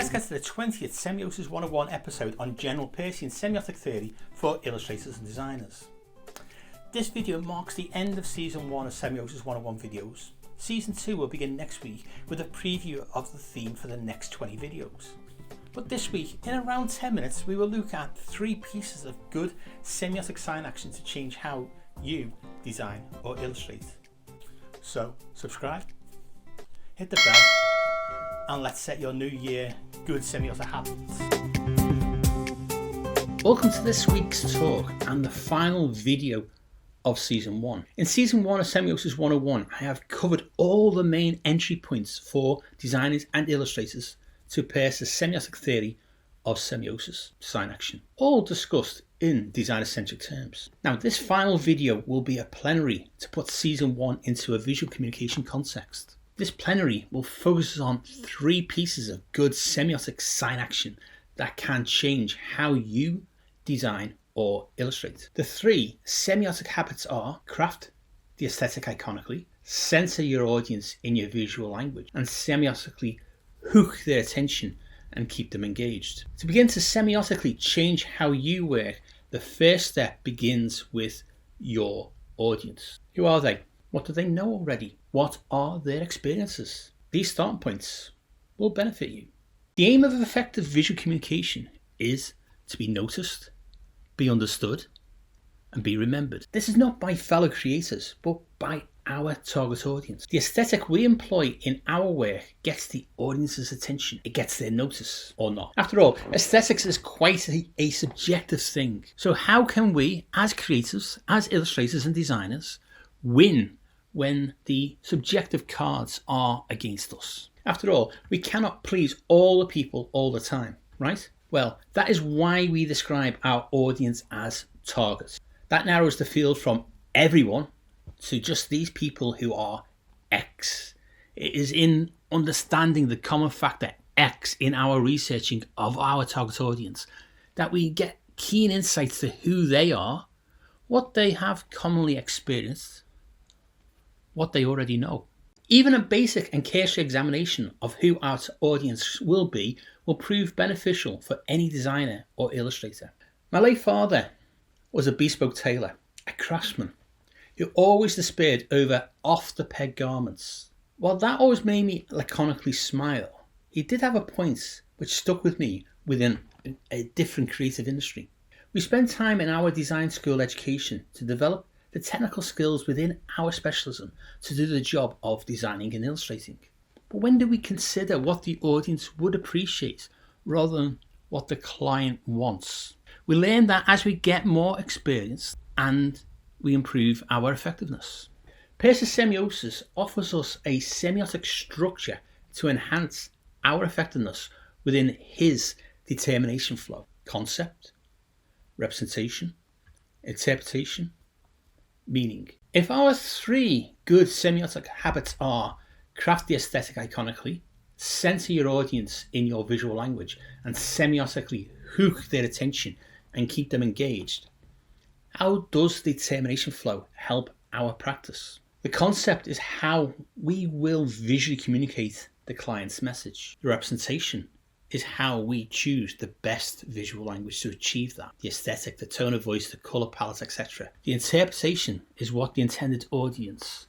Let's get to the 20th Semiosis 101 episode on general Peircean semiotic theory for illustrators and designers. This video marks the end of Season 1 of Semiosis 101 videos. Season 2 will begin next week with a preview of the theme for the next 20 videos. But this week, in around 10 minutes, we will look at 3 pieces of good semiotic sign action to change how you design or illustrate. So, subscribe, hit the bell, and let's set your new year good semiotic habits. Welcome to this week's talk and the final video of Season 1. In Season 1 of Semiosis 101, I have covered all the main entry points for designers and illustrators to Peirce's semiotic theory of semiosis, sign action, all discussed in designer-centric terms. Now, this final video will be a plenary to put Season 1 into a visual communication context. This plenary will focus on 3 pieces of good semiotic sign action that can change how you design or illustrate. The 3 semiotic habits are: craft the aesthetic iconically, center your audience in your visual language, and semiotically hook their attention and keep them engaged. To begin to semiotically change how you work, the first step begins with your audience. Who are they? What do they know already? What are their experiences? These starting points will benefit you. The aim of effective visual communication is to be noticed, be understood, and be remembered. This is not by fellow creators, but by our target audience. The aesthetic we employ in our work gets the audience's attention. It gets their notice or not. After all, aesthetics is quite a subjective thing. So how can we, as creatives, as illustrators and designers, win when the subjective cards are against us? After all, we cannot please all the people all the time, right? Well, that is why we describe our audience as targets. That narrows the field from everyone to just these people who are X. It is in understanding the common factor X in our researching of our target audience that we get keen insights to who they are, what they have commonly experienced, what they already know. Even a basic and cursory examination of who our audience will prove beneficial for any designer or illustrator. My late father was a bespoke tailor, a craftsman, who always despaired over off-the-peg garments. While that always made me laconically smile, he did have a point which stuck with me within a different creative industry. We spent time in our design school education to develop the technical skills within our specialism to do the job of designing and illustrating. But when do we consider what the audience would appreciate rather than what the client wants? We learn that as we get more experience and we improve our effectiveness. Peirce's semiosis offers us a semiotic structure to enhance our effectiveness within his determination flow: concept, representation, interpretation, meaning. If our 3 good semiotic habits are: craft the aesthetic iconically, center your audience in your visual language, and semiotically hook their attention and keep them engaged, how does the determination flow help our practice? The concept is how we will visually communicate the client's message. The representation is how we choose the best visual language to achieve that. The aesthetic, the tone of voice, the colour palette, etc. The interpretation is what the intended audience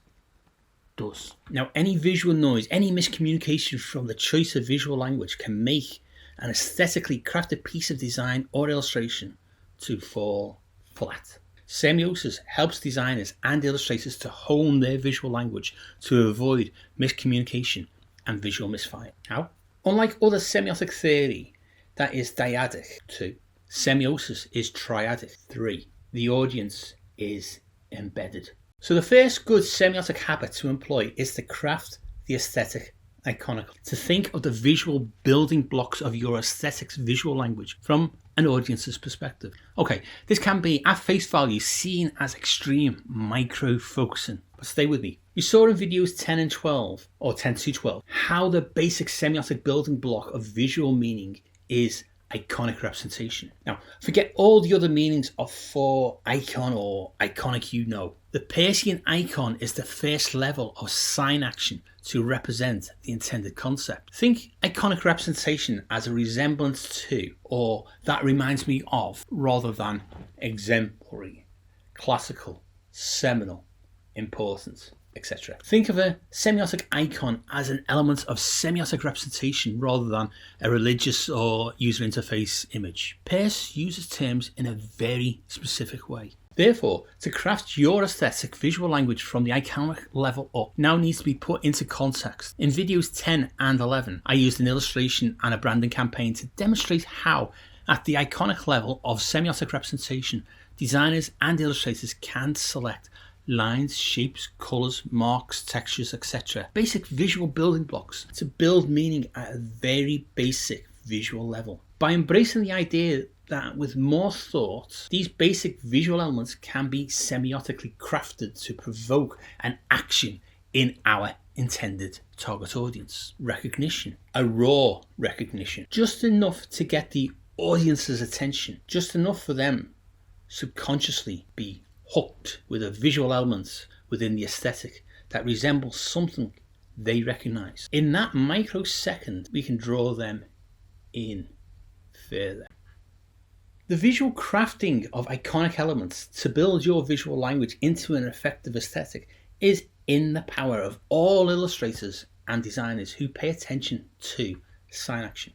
does. Now, any visual noise, any miscommunication from the choice of visual language can make an aesthetically crafted piece of design or illustration to fall flat. Semiosis helps designers and illustrators to hone their visual language to avoid miscommunication and visual misfire. How? Unlike other semiotic theory that is dyadic 2, semiosis is triadic 3. The audience is embedded. So the first good semiotic habit to employ is to craft the aesthetic iconically. To think of the visual building blocks of your aesthetic's visual language from an audience's perspective. Okay, this can be at face value seen as extreme micro-focusing, but stay with me. You saw in videos 10 and 12, or 10 to 12, how the basic semiotic building block of visual meaning is iconic representation. Now, forget all the other meanings of for icon or iconic you know. The Peircean icon is the first level of sign action to represent the intended concept. Think iconic representation as a resemblance to, or that reminds me of, rather than exemplary, classical, seminal, important, etc. Think of a semiotic icon as an element of semiotic representation rather than a religious or user interface image. Peirce uses terms in a very specific way. Therefore, to craft your aesthetic visual language from the iconic level up now needs to be put into context. In videos 10 and 11, I used an illustration and a branding campaign to demonstrate how, at the iconic level of semiotic representation, designers and illustrators can select lines, shapes, colours, marks, textures, etc. Basic visual building blocks to build meaning at a very basic visual level. By embracing the idea that with more thought, these basic visual elements can be semiotically crafted to provoke an action in our intended target audience. Recognition, a raw recognition, just enough to get the audience's attention, just enough for them subconsciously be hooked with a visual element within the aesthetic that resembles something they recognise. In that microsecond, we can draw them in further. The visual crafting of iconic elements to build your visual language into an effective aesthetic is in the power of all illustrators and designers who pay attention to sign action.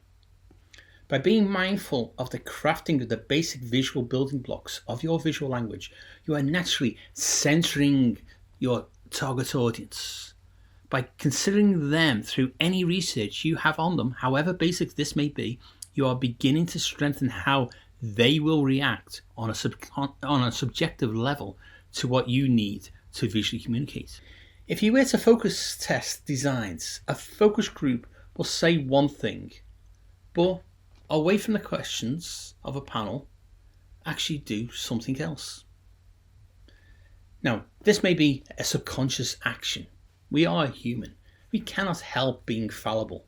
By being mindful of the crafting of the basic visual building blocks of your visual language, you are naturally centering your target audience. By considering them through any research you have on them, however basic this may be, you are beginning to strengthen how they will react on a subjective level to what you need to visually communicate. If you were to focus test designs, a focus group will say one thing, but away from the questions of a panel, actually do something else. Now, this may be a subconscious action. We are human. We cannot help being fallible.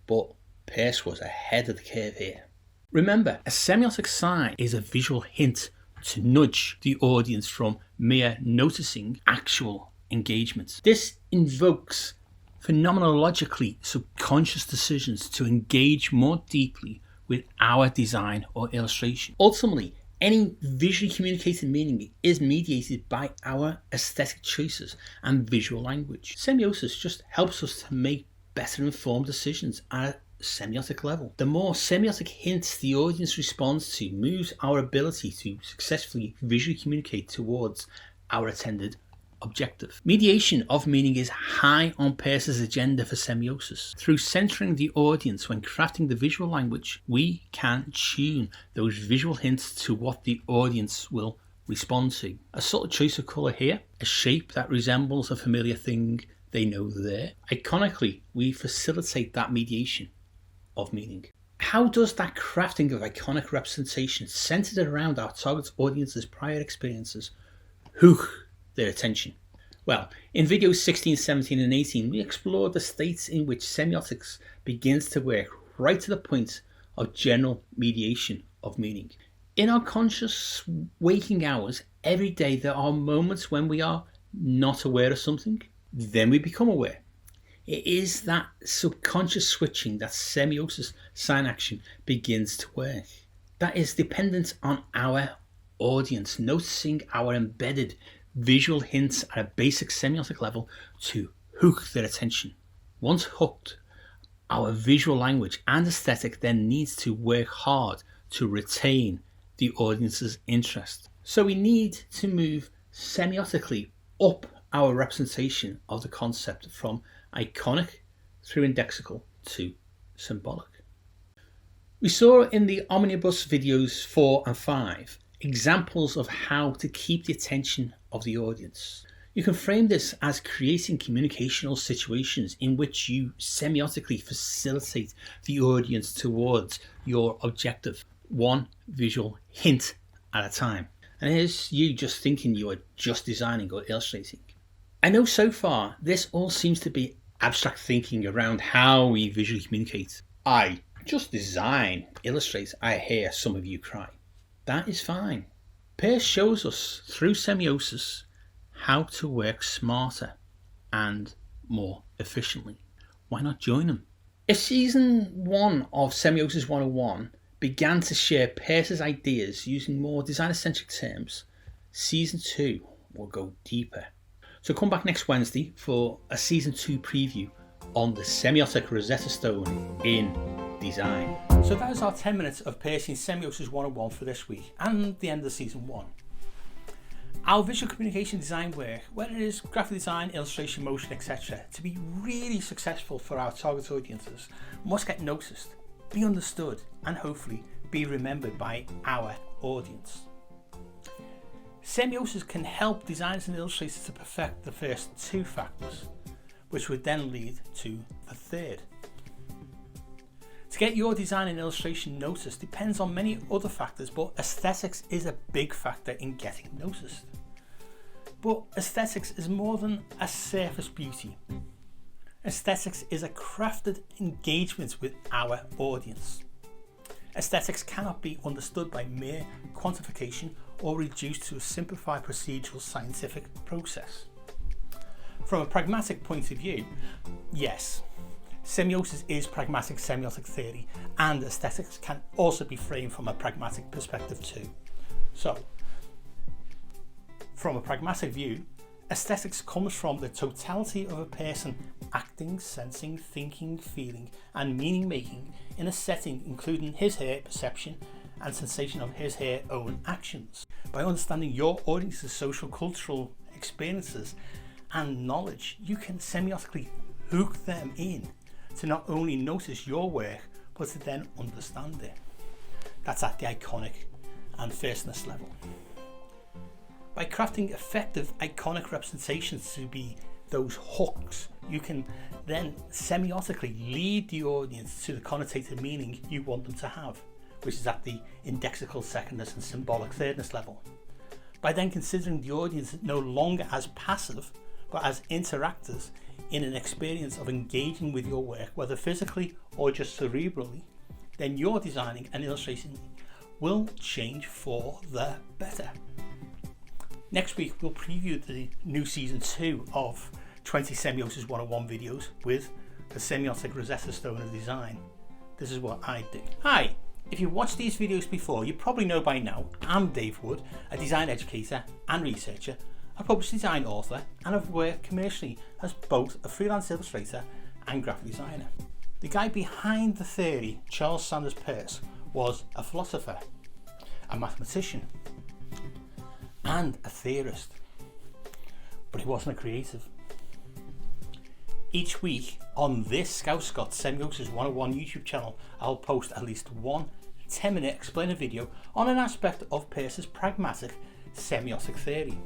But Peirce was ahead of the curve here. Remember, a semiotic sign is a visual hint to nudge the audience from mere noticing actual engagement. This invokes phenomenologically subconscious decisions to engage more deeply with our design or illustration. Ultimately, any visually communicated meaning is mediated by our aesthetic choices and visual language. Semiosis just helps us to make better informed decisions at a semiotic level. The more semiotic hints the audience responds to moves our ability to successfully visually communicate towards our intended objective. Mediation of meaning is high on Peirce's agenda for semiosis. Through centering the audience when crafting the visual language, we can tune those visual hints to what the audience will respond to. A subtle choice of colour here, a shape that resembles a familiar thing they know there. Iconically, we facilitate that mediation of meaning. How does that crafting of iconic representation centered around our target audience's prior experiences hook their attention? Well, in videos 16, 17 and 18 we explored the states in which semiotics begins to work right to the point of general mediation of meaning. In our conscious waking hours, every day there are moments when we are not aware of something, then we become aware. It is that subconscious switching that semiosis sign action begins to work. That is dependent on our audience noticing our embedded visual hints at a basic semiotic level to hook their attention. Once hooked, our visual language and aesthetic then needs to work hard to retain the audience's interest. So we need to move semiotically up our representation of the concept from iconic through indexical to symbolic. We saw in the omnibus videos 4 and 5 examples of how to keep the attention of the audience. You can frame this as creating communicational situations in which you semiotically facilitate the audience towards your objective, one visual hint at a time. And here's you just thinking you are just designing or illustrating. I know so far this all seems to be abstract thinking around how we visually communicate. I just design, illustrate, I hear some of you cry. That is fine. Peirce shows us through semiosis how to work smarter and more efficiently. Why not join them? If Season 1 of Semiosis 101 began to share Peirce's ideas using more designer-centric terms, Season 2 will go deeper. So come back next Wednesday for a Season 2 preview on the Semiotic Rosetta Stone in design. So that is our 10 minutes of Peirce's Semiosis 101 for this week and the end of Season 1. Our visual communication design work, whether it is graphic design, illustration, motion, etc., to be really successful for our target audiences, must get noticed, be understood, and hopefully be remembered by our audience. Semiosis can help designers and illustrators to perfect the first two factors, which would then lead to the third. To get your design and illustration noticed depends on many other factors, but aesthetics is a big factor in getting noticed. But aesthetics is more than a surface beauty. Aesthetics is a crafted engagement with our audience. Aesthetics cannot be understood by mere quantification or reduced to a simplified procedural scientific process. From a pragmatic point of view, yes, semiosis is pragmatic semiotic theory, and aesthetics can also be framed from a pragmatic perspective too. So, from a pragmatic view, aesthetics comes from the totality of a person acting, sensing, thinking, feeling, and meaning making in a setting including his/her perception and sensation of his/her own actions. By understanding your audience's social cultural experiences and knowledge, you can semiotically hook them in to not only notice your work, but to then understand it. That's at the iconic and firstness level. By crafting effective iconic representations to be those hooks, you can then semiotically lead the audience to the connotated meaning you want them to have, which is at the indexical secondness and symbolic thirdness level. By then considering the audience no longer as passive, but as interactors in an experience of engaging with your work, whether physically or just cerebrally, then your designing and illustration will change for the better. Next week we'll preview the new Season 2 of 20 Semiosis 101 videos with the Semiotic Rosetta Stone of Design. This is what I do. Hi! If you've watched these videos before, you probably know by now I'm Dave Wood, a design educator and researcher, a published design author, and I've worked commercially as both a freelance illustrator and graphic designer. The guy behind the theory, Charles Sanders Peirce, was a philosopher, a mathematician, and a theorist, but he wasn't a creative. Each week on this Scouse-Scot Semiosis 101 YouTube channel, I'll post at least one 10-minute explainer video on an aspect of Peirce's pragmatic semiotic theory.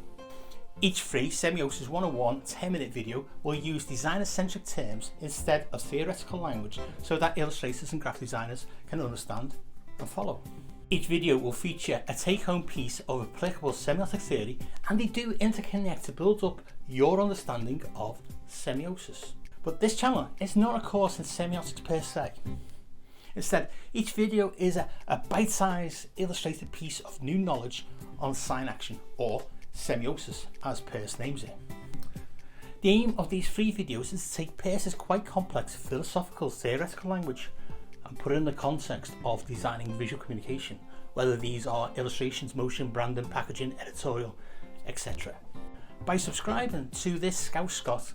Each free Semiosis 101 10-minute video will use designer-centric terms instead of theoretical language so that illustrators and graphic designers can understand and follow. Each video will feature a take-home piece of applicable semiotic theory, and they do interconnect to build up your understanding of semiosis. But this channel is not a course in semiotics per se. Instead, each video is a bite-sized illustrated piece of new knowledge on sign action, or semiosis as Peirce names it. The aim of these free videos is to take Peirce's quite complex philosophical theoretical language and put it in the context of designing visual communication, whether these are illustrations, motion, branding, packaging, editorial, etc. By subscribing to this Scouse-Scot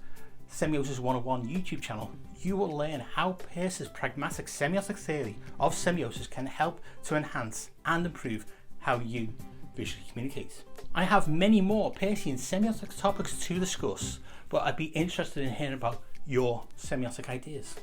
Semiosis 101 YouTube channel, you will learn how Peirce's pragmatic semiotic theory of semiosis can help to enhance and improve how you visually communicate. I have many more Peircean semiotic topics to discuss, but I'd be interested in hearing about your semiotic ideas.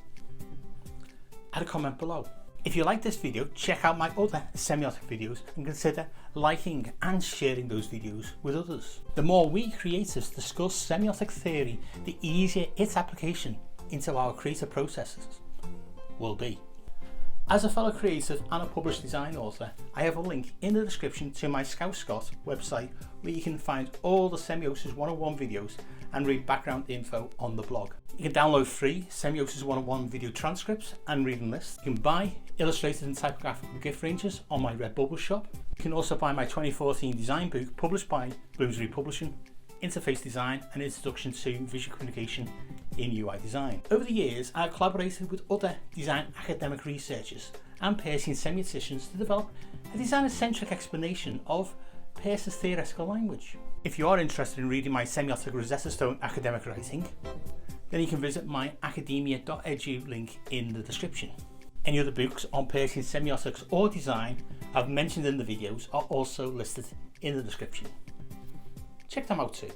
Add a comment below. If you like this video, check out my other semiotic videos and consider liking and sharing those videos with others. The more we creatives discuss semiotic theory, the easier its application into our creative processes will be. As a fellow creative and a published design author, I have a link in the description to my Scouse-Scot website where you can find all the Semiosis 101 videos and read background info on the blog. You can download free Semiosis 101 video transcripts and reading lists. You can buy illustrated and typographical gift ranges on my Redbubble shop. You can also buy my 2014 design book published by Bloomsbury Publishing interface design and introduction to visual communication in UI design. Over the years, I've collaborated with other design academic researchers and Peircean semioticians to develop a designer-centric explanation of Peirce's theoretical language. If you are interested in reading my semiotic Rosetta Stone academic writing, then you can visit my academia.edu link in the description. Any other books on Peircean semiotics or design I've mentioned in the videos are also listed in the description. Check them out too.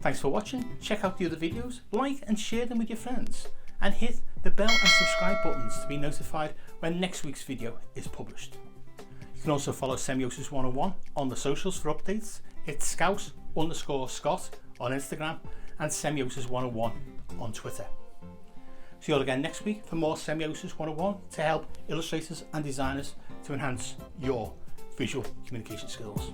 Thanks for watching. Check out the other videos, like and share them with your friends, and hit the bell and subscribe buttons to be notified when next week's video is published. You can also follow Semiosis 101 on the socials for updates. It's Scouse_Scot on Instagram and Semiosis 101 on Twitter. See you all again next week for more Semiosis 101 to help illustrators and designers to enhance your visual communication skills.